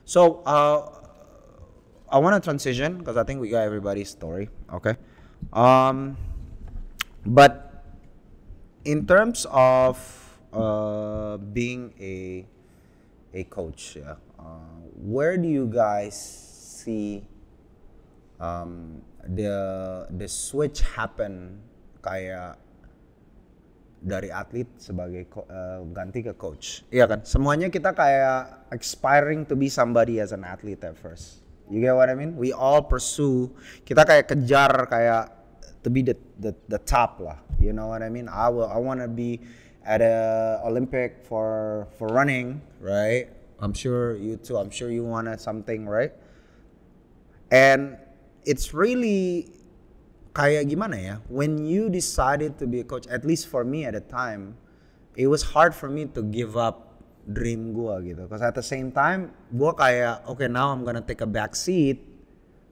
So I want to transition because I think we got everybody's story. Okay. Um, but in terms of being a coach, yeah, where do you guys see the switch happen kayak dari atlet sebagai ganti ke coach? Iya kan? Semuanya kita kayak aspiring to be somebody as an athlete at first. You get what I mean? We all pursue, kita kayak kejar kayak to be the top lah. You know what I mean? I want to be at a Olympic for running, right? I'm sure you too. I'm sure you wanted something, right? And it's really kayak gimana ya? When you decided to be a coach, at least for me at the time, it was hard for me to give up dream gua gitu. Because at the same time, gua kayak okay, now I'm gonna take a back seat,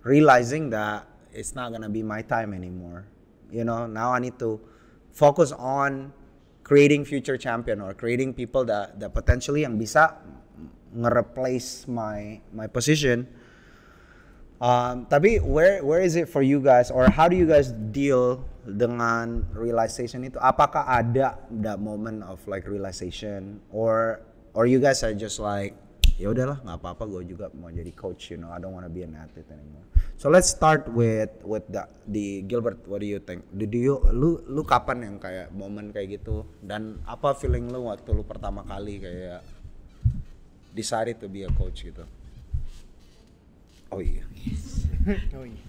realizing that it's not gonna be my time anymore. You know, now I need to focus on creating future champion or creating people that potentially yang bisa nge-replace my position. Tapi where is it for you guys, or how do you guys deal dengan realization itu? Apakah ada that moment of like realization, or you guys are just like ya udahlah nggak apa-apa, gue juga mau jadi coach, you know, I don't want to be an athlete anymore. So let's start with the Gilbert. What do you think? Lu kapan yang kayak momen kayak gitu, dan apa feeling lu waktu lu pertama kali kayak decided to be a coach gitu? Oh iya. Oh iya.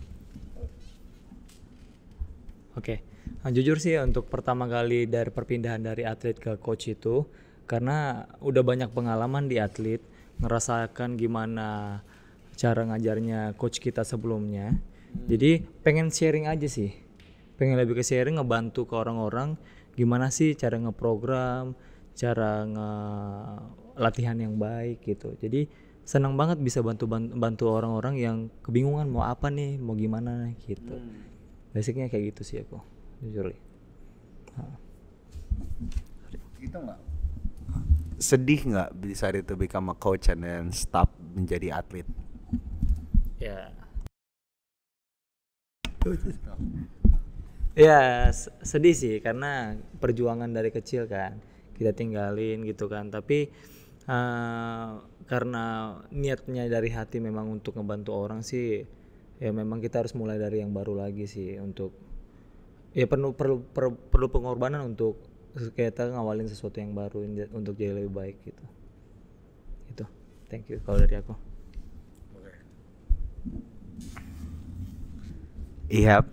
Oke. Nah, jujur sih untuk pertama kali dari perpindahan dari atlet ke coach itu karena udah banyak pengalaman di atlet, ngerasakan gimana cara ngajarnya coach kita sebelumnya. Jadi pengen sharing aja sih. Pengen lebih ke sharing, ngebantu ke orang-orang gimana sih cara ngeprogram, cara latihan yang baik gitu. Jadi senang banget bisa bantu orang-orang yang kebingungan mau apa nih, mau gimana gitu. Basicnya kayak gitu sih aku, jujur. Gitu nggak? Sedih nggak decided to become a coach and then stop menjadi atlet? Ya. Ya sedih sih karena perjuangan dari kecil kan kita tinggalin gitu kan. Tapi karena niatnya dari hati memang untuk ngebantu orang sih, ya memang kita harus mulai dari yang baru lagi sih, untuk ya perlu pengorbanan untuk kita ngawalin sesuatu yang baru untuk jadi lebih baik gitu. Itu thank you kalau dari aku. Iya.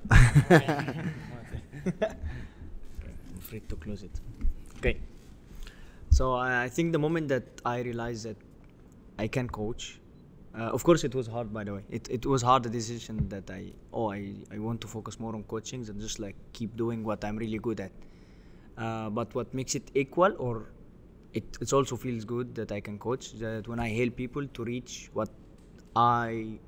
I'm free to close it. Okay. So I think the moment that I realized that I can coach, of course it was hard, by the way. It was hard, the decision that I want to focus more on coaching and just like keep doing what I'm really good at. But what makes it equal, or it also feels good that I can coach, that when I help people to reach what I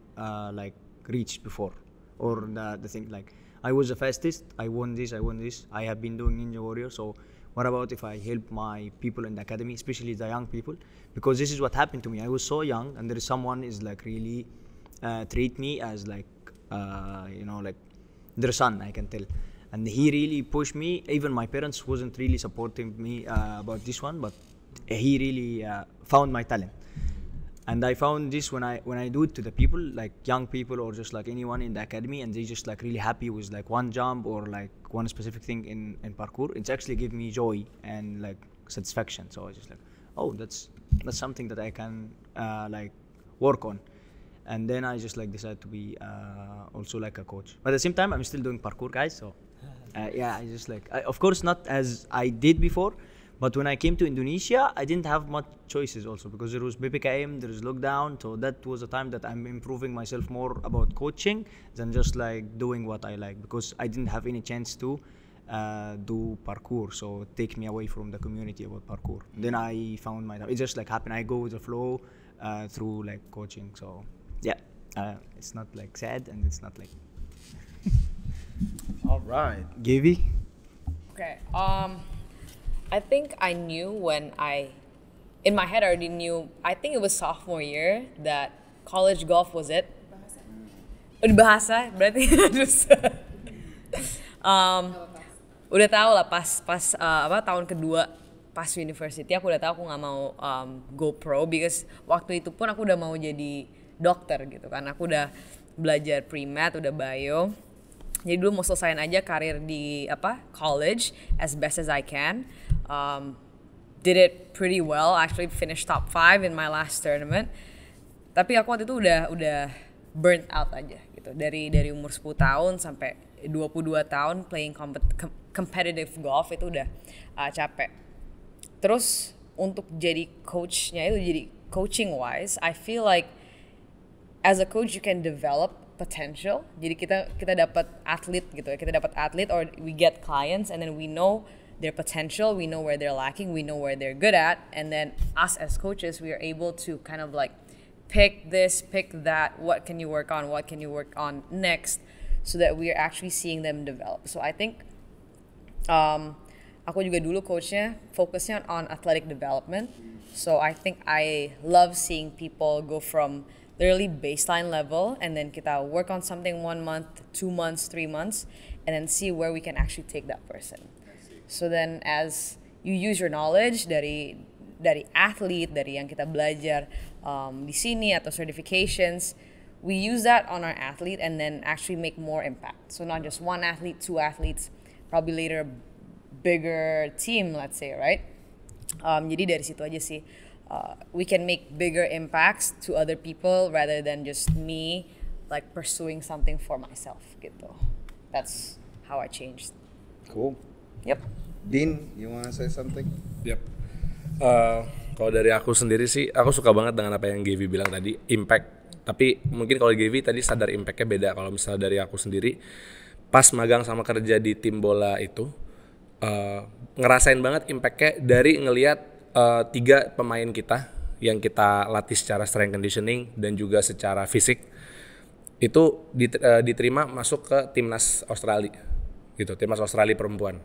like reached before, or the thing like I was the fastest, I won this, I have been doing Ninja Warrior, so what about if I help my people in the academy, especially the young people? Because this is what happened to me. I was so young, and there is someone is like really treat me as like like their son, I can tell. And he really pushed me. Even my parents wasn't really supporting me about this one, but he really found my talent. And I found this when I do it to the people, like young people or just like anyone in the academy, and they just like really happy with like one jump or like one specific thing in parkour. It's actually give me joy and like satisfaction. So I just like, oh, that's something that I can like work on. And then I just like decided to be also like a coach. But at the same time, I'm still doing parkour, guys. So yeah, I just like of course not as I did before. But when I came to Indonesia, I didn't have much choices also because there was BPKM, there is lockdown. So that was a time that I'm improving myself more about coaching than just like doing what I like, because I didn't have any chance to do parkour. So take me away from the community about parkour. Then I found my, it just like happened. I go with the flow through like coaching. So yeah, it's not like sad and it's not like. All right, Gaby. Okay. I think I knew when I in my head I already knew. I think it was sophomore year that college golf was it. Udah bahasa berarti terus udah tahu lah pas tahun kedua pas university aku udah tahu aku nggak mau go pro, because waktu itu pun aku udah mau jadi dokter gitu kan. Aku udah belajar pre-med, udah bio. Jadi dulu mau selesain aja karir di college as best as I can. Did it pretty well, actually finished top 5 in my last tournament. Tapi aku waktu itu udah burnt out aja gitu. Dari umur 10 tahun sampai 22 tahun playing competitive golf itu udah capek. Terus untuk jadi coachnya itu, jadi coaching wise, I feel like as a coach you can develop potential. Jadi kita dapat atlet gitu ya. Kita dapat atlet or we get clients and then we know their potential, we know where they're lacking, we know where they're good at, and then us as coaches we are able to kind of like pick this, pick that, what can you work on next, so that we are actually seeing them develop. So I think aku juga dulu coachnya fokusnya on athletic development. So I think I love seeing people go from literally baseline level and then kita work on something 1 month, 2 months, 3 months, and then see where we can actually take that person. So then as you use your knowledge dari athlete, dari yang kita belajar di sini atau certifications, we use that on our athlete and then actually make more impact. So not just 1 athlete, 2 athletes, probably later bigger team, let's say, right? Jadi dari situ aja sih, we can make bigger impacts to other people rather than just me like pursuing something for myself gitu. That's how I changed. Cool. Yep. Dean, you wanna say something? Yep. Kalau dari aku sendiri sih, aku suka banget dengan apa yang Gavi bilang tadi, impact. Tapi mungkin kalau Gavi tadi sadar impactnya beda. Kalau misalnya dari aku sendiri, pas magang sama kerja di tim bola itu, ngerasain banget impactnya dari ngelihat 3 pemain kita yang kita latih secara strength conditioning dan juga secara fisik itu diterima masuk ke timnas Australia gitu, timnas Australia perempuan.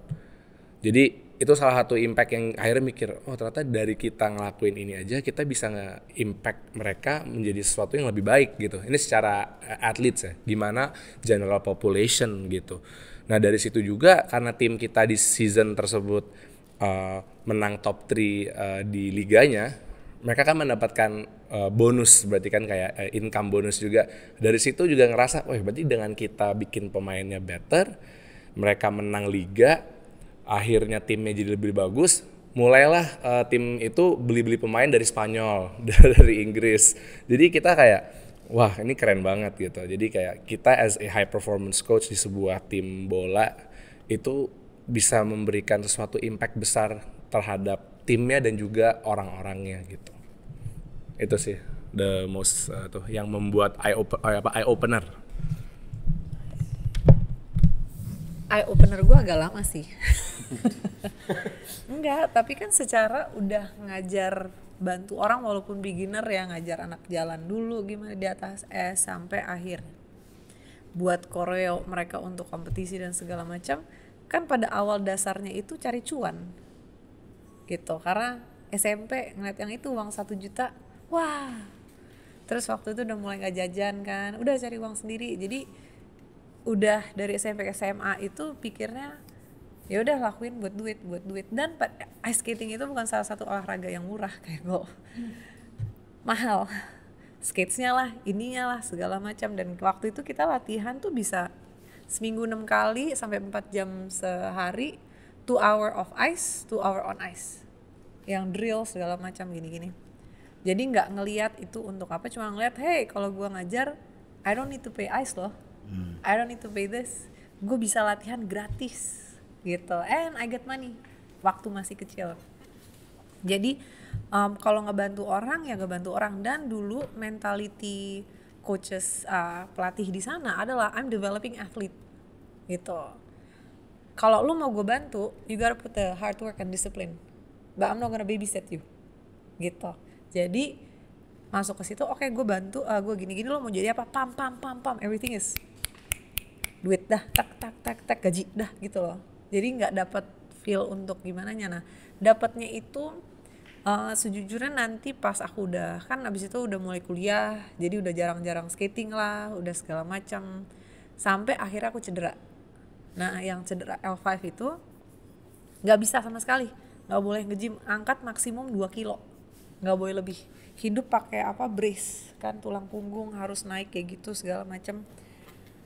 Jadi itu salah satu impact yang akhirnya mikir, oh ternyata dari kita ngelakuin ini aja kita bisa nge-impact mereka menjadi sesuatu yang lebih baik gitu. Ini secara athletes ya, gimana general population gitu. Nah dari situ juga karena tim kita di season tersebut menang top 3 di liganya, mereka kan mendapatkan bonus, berarti kan kayak income bonus juga. Dari situ juga ngerasa, wah berarti dengan kita bikin pemainnya better, mereka menang liga, akhirnya timnya jadi lebih bagus, mulailah tim itu beli-beli pemain dari Spanyol, dari Inggris. Jadi kita kayak, wah ini keren banget gitu. Jadi kayak kita as a high performance coach di sebuah tim bola itu bisa memberikan sesuatu impact besar terhadap timnya dan juga orang-orangnya gitu. Itu sih the most yang membuat eye opener. Eye opener gue agak lama sih. Enggak, tapi kan secara udah ngajar bantu orang walaupun beginner ya, ngajar anak jalan dulu gimana di atas es sampai akhir. Buat koreo mereka untuk kompetisi dan segala macam, kan pada awal dasarnya itu cari cuan. Gitu, karena SMP ngeliat yang itu uang 1 juta, wah. Terus waktu itu udah mulai gak jajan kan, udah cari uang sendiri. Jadi udah dari SMP ke SMA itu pikirnya ya udah lakuin buat duit. Dan ice skating itu bukan salah satu olahraga yang murah kayak golf. Mahal. Skatesnya lah, ininya lah, segala macam. Dan waktu itu kita latihan tuh bisa seminggu 6 kali sampai 4 jam sehari, 2 hour of ice, 2 hour on ice. Yang drill segala macam gini-gini. Jadi nggak ngelihat itu untuk apa, cuma ngelihat, hey kalau gua ngajar, I don't need to pay ice loh. I don't need to pay this. Gue bisa latihan gratis gitu. And I get money. Waktu masih kecil. Jadi kalau ngebantu orang ya ngebantu orang. Dan dulu mentality coaches pelatih di sana adalah I'm developing athlete gitu. Kalau lu mau gue bantu, you gotta put the hard work and discipline. But I'm not gonna babysit you gitu. Jadi masuk ke situ, oke, gue bantu, gue gini-gini, lo mau jadi apa? Pam, everything is duit dah, tak gaji dah gitu loh. Jadi nggak dapat feel untuk gimana nya. Nah dapatnya itu Sejujurnya nanti pas aku udah, kan abis itu udah mulai kuliah, jadi udah jarang-jarang skating lah, udah segala macam, sampai akhirnya aku cedera. Nah yang cedera L5 itu nggak bisa sama sekali, nggak boleh nge-gym, angkat maksimum 2 kilo, nggak boleh lebih. Hidup pakai apa, brace kan, tulang punggung harus naik kayak gitu segala macam.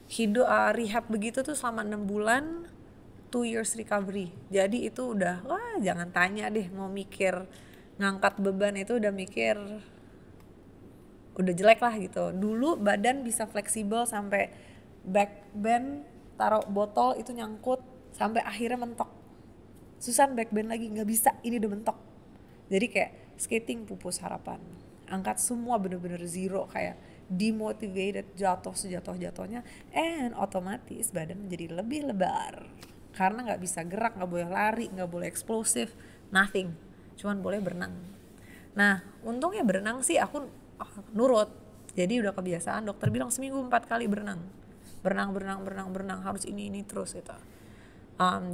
Hidup rehab begitu tuh selama 6 bulan, 2 years recovery. Jadi itu udah, wah jangan tanya deh, mau mikir ngangkat beban itu udah mikir udah jelek lah gitu. Dulu badan bisa fleksibel sampai back bend, taruh botol itu nyangkut sampai akhirnya mentok. Susah back bend lagi, nggak bisa, ini udah mentok. Jadi kayak skating pupus harapan, angkat semua bener-bener zero, kayak demotivated, jatuh sejatuh-jatuhnya, and otomatis badan menjadi lebih lebar karena nggak bisa gerak, nggak boleh lari, nggak boleh eksplosif, nothing, cuman boleh berenang. Nah untungnya berenang sih aku nurut, jadi udah kebiasaan, dokter bilang seminggu 4 kali berenang harus ini terus gitu.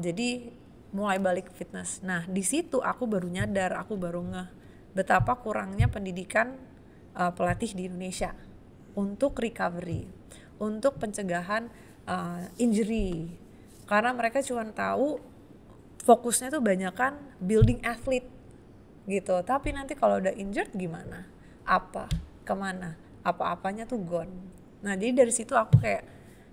Jadi mulai balik fitness. Nah di situ aku baru nyadar, aku baru ngeh betapa kurangnya pendidikan pelatih di Indonesia untuk recovery, untuk pencegahan injury, karena mereka cuma tahu fokusnya tuh banyakan building athlete gitu, tapi nanti kalau udah injured gimana, apa, kemana, apa-apanya tuh gone. Nah jadi dari situ aku kayak,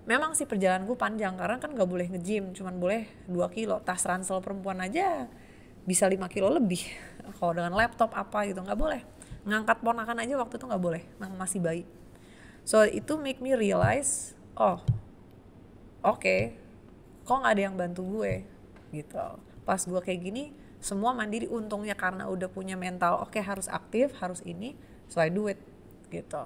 memang sih perjalananku panjang karena kan gak boleh nge-gym, cuman boleh 2 kilo, tas ransel perempuan aja bisa 5 kilo lebih. Kalau dengan laptop apa gitu gak boleh, ngangkat ponakan aja waktu itu gak boleh, masih bayi. So itu make me realize, oh oke, kok gak ada yang bantu gue gitu. Pas gue kayak gini semua mandiri, untungnya karena udah punya mental oke, harus aktif, harus ini, so I do it gitu.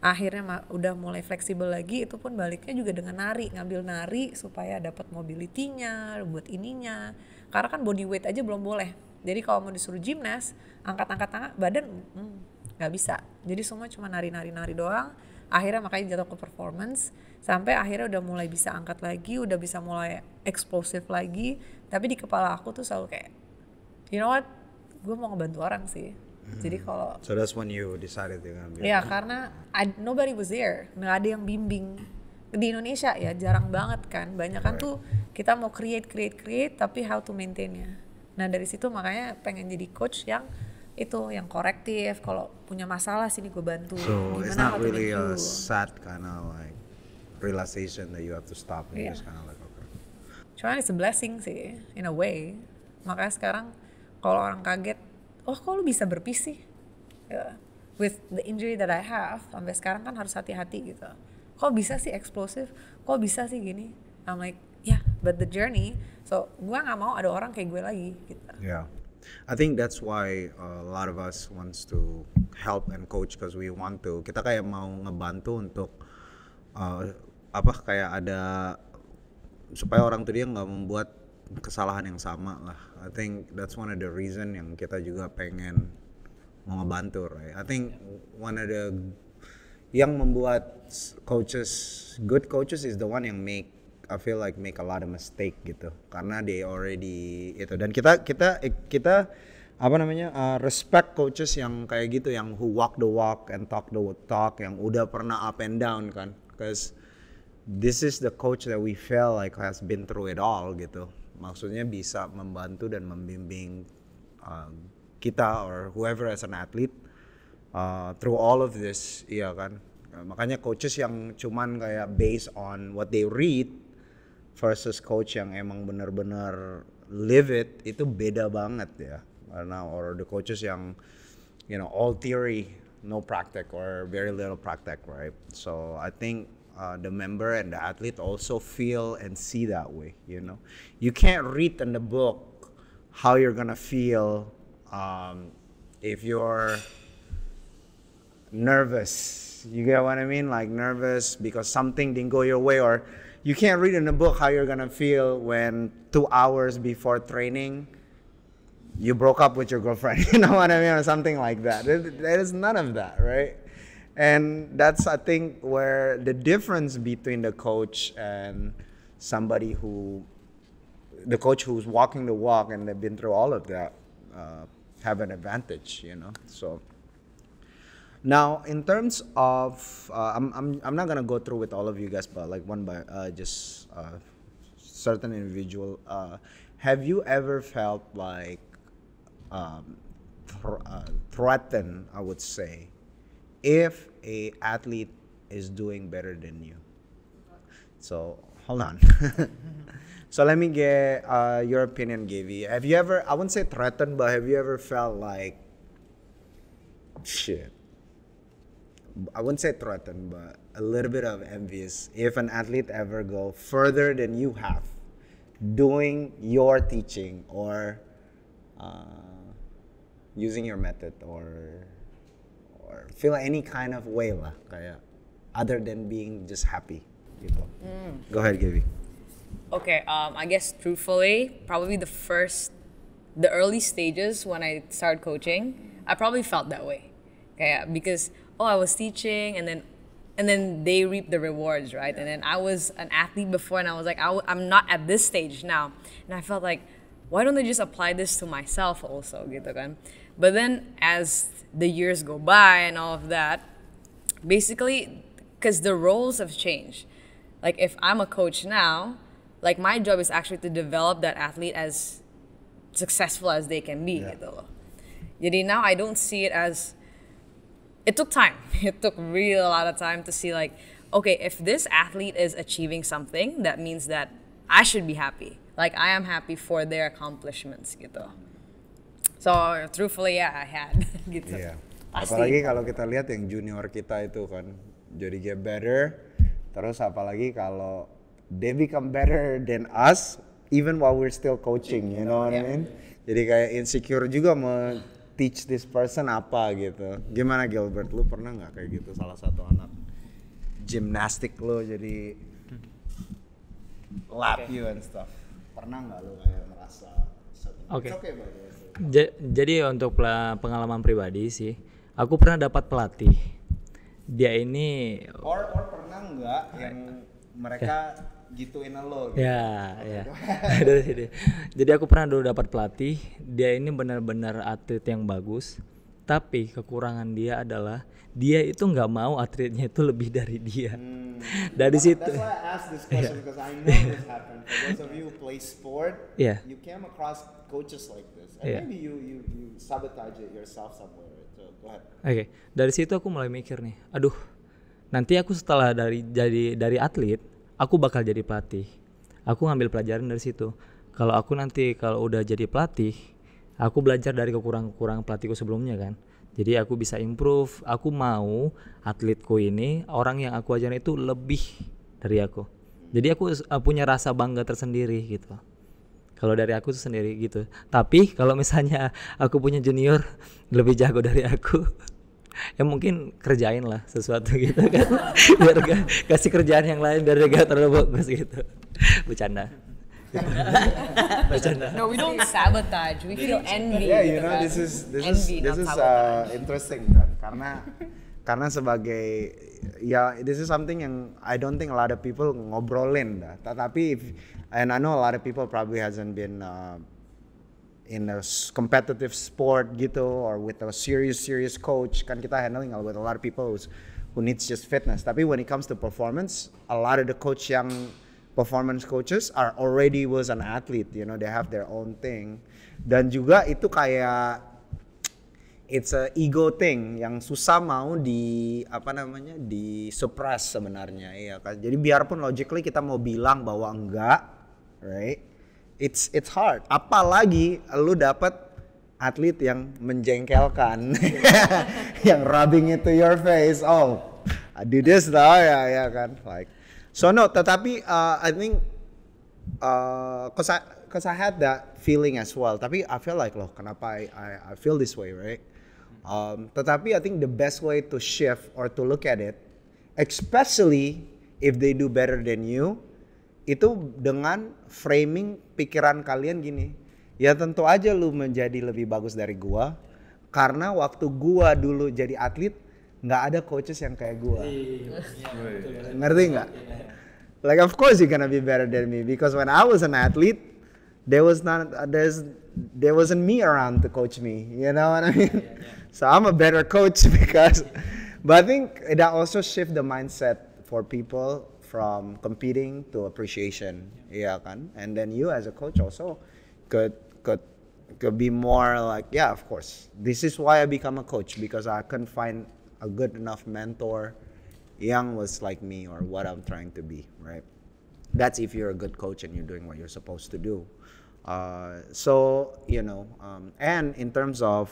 Akhirnya udah mulai fleksibel lagi, itu pun baliknya juga dengan nari, ngambil nari supaya dapat mobility-nya, buat ininya. Karena kan body weight aja belum boleh. Jadi kalau mau disuruh gymnast, angkat badan nggak bisa. Jadi semua cuma nari doang. Akhirnya makanya jatuh ke performance, sampai akhirnya udah mulai bisa angkat lagi, udah bisa mulai eksplosif lagi. Tapi di kepala aku tuh selalu kayak, you know what, gue mau ngebantu orang sih. Jadi kalau So that's when you decided to ngambil. ya karena nobody was there, nggak ada yang bimbing. Di Indonesia ya jarang banget kan, banyak kan tuh kita mau create, tapi how to maintainnya. Nah dari situ makanya pengen jadi coach yang itu, yang korektif. Kalau punya masalah sini gue bantu. So it's Gimana not how to really make a you. sad kind of like realization that you have to stop and Yeah. just kind of like okay. Cuman it's a blessing sih, in a way. Makanya sekarang kalau orang kaget, oh kok lu bisa berpis sih? Ya, with the injury that I have, sampai sekarang kan harus hati-hati gitu. Kok bisa sih eksplosif? Kok bisa sih gini? I'm like, yeah, but the journey. So gue nggak mau ada orang kayak gue lagi gitu. Yeah, I think that's why a lot of us wants to help and coach because we want to. Kita kayak mau ngebantu untuk kayak ada supaya orang tuh dia nggak membuat kesalahan yang sama lah. I think that's one of the reason yang kita juga pengen mau ngebantu, right? I think one of the yang membuat good coaches is the one yang I feel like make a lot of mistake gitu, karena they already itu, dan kita respect coaches yang kayak gitu, yang who walk the walk and talk the talk, yang udah pernah up and down kan, because this is the coach that we feel like has been through it all gitu, maksudnya bisa membantu dan membimbing kita or whoever as an athlete through all of this, iya kan. Makanya coaches yang cuman kayak based on what they read versus coach yang emang benar-benar live it, itu beda banget ya. Karena or the coaches yang all theory, no practice or very little practice, right? So I think the member and the athlete also feel and see that way, You can't read in the book how you're gonna feel if you're nervous. You get what I mean? Like nervous because something didn't go your way, or you can't read in the book how you're gonna feel when 2 hours before training you broke up with your girlfriend, you know what I mean, or something like that. There is none of that, right? And that's, I think, where the difference between the coach and the coach who's walking the walk and they've been through all of that have an advantage, So now in terms of, I'm not gonna go through with all of you guys, but like one by just certain individual. Have you ever felt like threatened, I would say, if a athlete is doing better than you? So hold on. So let me get your opinion, Gavi. Have you ever, I wouldn't say threatened, but have you ever felt like, shit, I wouldn't say threatened, but a little bit of envious if an athlete ever go further than you have doing your teaching or using your method or feel any kind of way lah, kayak other than being just happy gitu. Go ahead, Gavi. Okay, I guess truthfully, probably the early stages when I started coaching, I probably felt that way. Okay, because I was teaching and then they reap the rewards, right? And then I was an athlete before and I was like, I'm not at this stage now. And I felt like, why don't they just apply this to myself also, gitu kan? But then as the years go by and all of that, basically, because the roles have changed. Like if I'm a coach now, like my job is actually to develop that athlete as successful as they can be, gitu loh. Jadi now I don't see it as, it took time. It took really a lot of time to see like, okay, if this athlete is achieving something, that means that I should be happy. Like I am happy for their accomplishments, gitu. So truthfully, yeah, I had, gitu. Iya. Pasti. Apalagi kalau kita lihat yang junior kita itu kan jadi get better, terus apalagi kalau they become better than us even while we're still coaching, you know what I mean? Jadi kayak insecure juga mau teach this person apa gitu. Gimana Gilbert, lu pernah nggak kayak gitu salah satu anak gymnastic lo jadi lap you and stuff? Pernah nggak lu kayak merasa? Oke. It's okay, by the way. Jadi untuk pengalaman pribadi sih, aku pernah dapat pelatih. Dia ini Or pernah nggak yang mereka gituin lo gitu? ya. Dari sini. Jadi aku pernah dulu dapat pelatih. Dia ini benar-benar atlet yang bagus. Tapi kekurangan dia adalah dia itu nggak mau atletnya itu lebih dari dia. Dari situ. That's why I asked this question because I know this happened. For those of you who play sport, you came across coaches like this, and maybe you sabotage it yourself somewhere. So go ahead. Oke, dari situ aku mulai mikir nih, aduh, nanti aku setelah dari atlet, aku bakal jadi pelatih. Aku ngambil pelajaran dari situ. Kalau aku nanti kalau udah jadi pelatih, aku belajar dari kekurangan pelatihku sebelumnya kan. Jadi aku bisa improve. Aku mau atletku ini orang yang aku ajarin itu lebih dari aku. Jadi aku punya rasa bangga tersendiri gitu. Kalau dari aku tuh sendiri gitu. Tapi kalau misalnya aku punya junior lebih jago dari aku, ya mungkin kerjain lah sesuatu gitu kan. Biar kasih kerjaan yang lain biar gak terlalu bagus gitu. Bercanda. No, we don't sabotage. We feel envy. Yeah, gitu you know kan. this is Envy, not sabotage. interesting kan karena sebagai this is something yang I don't think a lot of people ngobrolin dah. Tapi and I know a lot of people probably hasn't been in a competitive sport gitu or with a serious coach, kan kita handling with a lot of people who needs just fitness. Tapi when it comes to performance, a lot of the coach yang performance coaches are already was an athlete, you know, they have their own thing. Dan juga itu kayak it's a ego thing yang susah mau di suppress sebenarnya, ya kan. Jadi biarpun logically kita mau bilang bahwa enggak, right? It's hard. Apalagi lu dapat atlet yang menjengkelkan, yang rubbing it to your face. Oh, I do this though, ya kan, like. So no, tetapi I think cause I had that feeling as well. Tapi I feel like loh, kenapa I feel this way, right? Tetapi I think the best way to shift or to look at it, especially if they do better than you, itu dengan framing pikiran kalian gini. Ya tentu aja lu menjadi lebih bagus dari gua, karena waktu gua dulu jadi atlet nggak ada coaches yang kayak gua. Ngerti nggak? Like of course you're gonna be better than me because when I was an athlete, there was not there wasn't me around to coach me. You know what I mean? So I'm a better coach because, but I think that also shift the mindset for people from competing to appreciation. Yeah, kan? And then you as a coach also could be more like, yeah, of course. This is why I become a coach, because I couldn't find a good enough mentor yang was like me or what I'm trying to be, right? That's if you're a good coach and you're doing what you're supposed to do. So, you know, and in terms of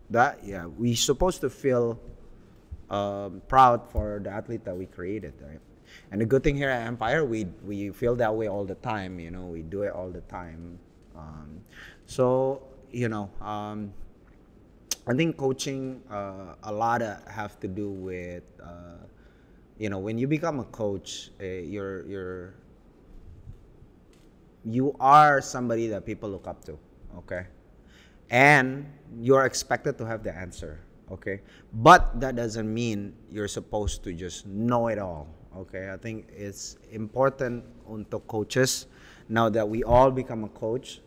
that, yeah, we're supposed to feel proud for the athlete that we created, right? And the good thing here at Empire, we feel that way all the time, you know, we do it all the time. So, you know, I think coaching a lot have to do with, you know, when you become a coach, you are somebody that people look up to, okay? And you're expected to have the answer, okay? But that doesn't mean you're supposed to just know it all, okay? I think it's important untuk coaches, now that we all become a coach,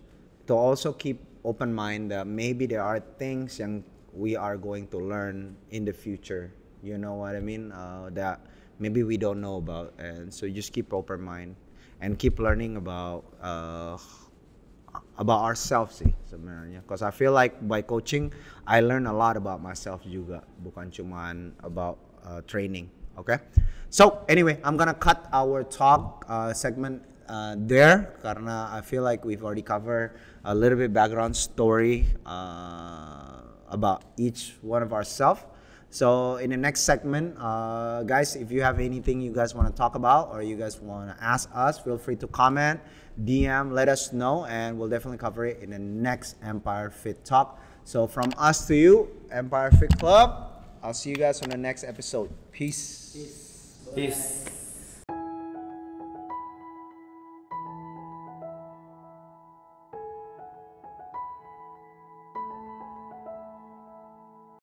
to also keep open mind that maybe there are things yang we are going to learn in the future, you know what I mean? That maybe we don't know about, and so just keep open mind and keep learning about ourselves sih sebenarnya. Because I feel like by coaching, I learn a lot about myself juga, bukan cuman about training. Okay. So anyway, I'm gonna cut our talk segment there, karena I feel like we've already covered a little bit background story about each one of ourselves. So in the next segment, guys, if you have anything you guys want to talk about or you guys want to ask us, feel free to comment, DM, let us know, and we'll definitely cover it in the next Empire Fit Talk. So from us to you, Empire Fit Club, I'll see you guys on the next episode. Peace. Peace.